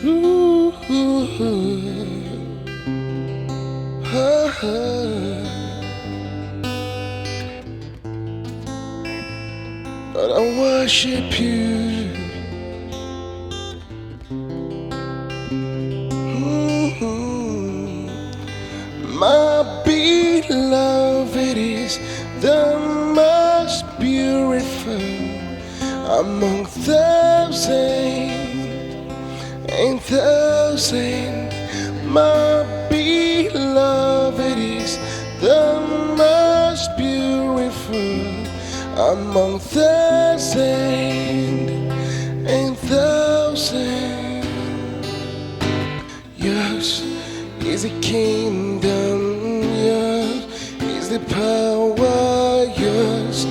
Ooh, But I worship you. My beloved is the most beautiful among thousands and thousands. My beloved is the most beautiful among thousands and thousands. Yours is the kingdom, yours is the power, yours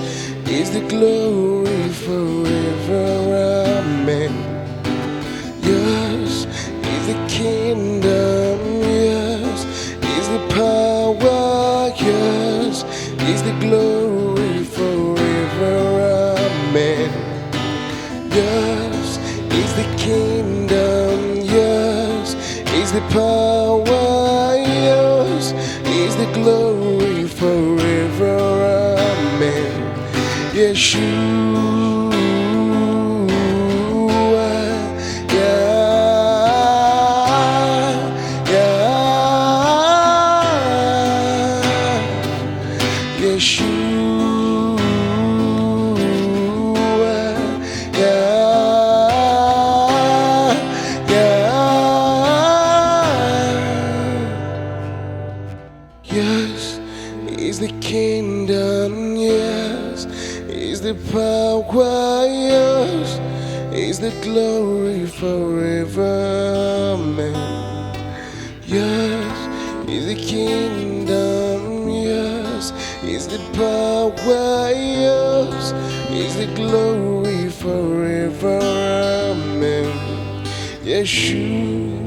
is the glory forever. Amen. Yours is the kingdom, yours is the power, yours is the glory forever. Amen. Yours is the kingdom, yours is the power, yours is the glory forever. Amen. Yeshua, Yeshua, yes, is the kingdom, yes, is the power, yes, is the glory forever. Amen. Yes, is the kingdom, yes, is the power, yes, is the glory forever. Amen. Yeshua,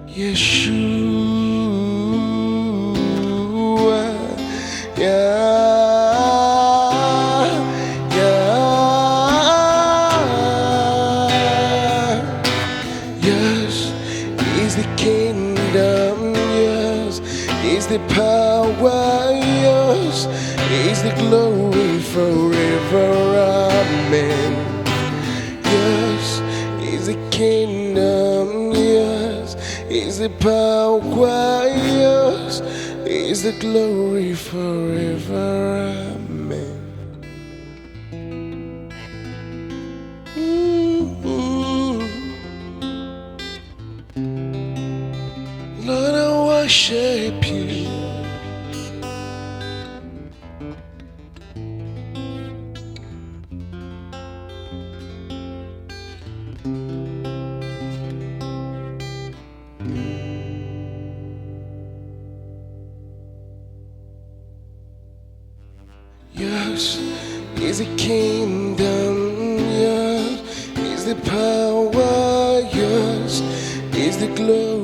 Yeshua, yes, is the kingdom, yes, is the power, yes, is the glory forever. Amen. Yes, is the kingdom, yes, is the power, yes, is the glory forever. Amen. Lord, I worship you. Yours is the kingdom, yours is the power, yours is the glory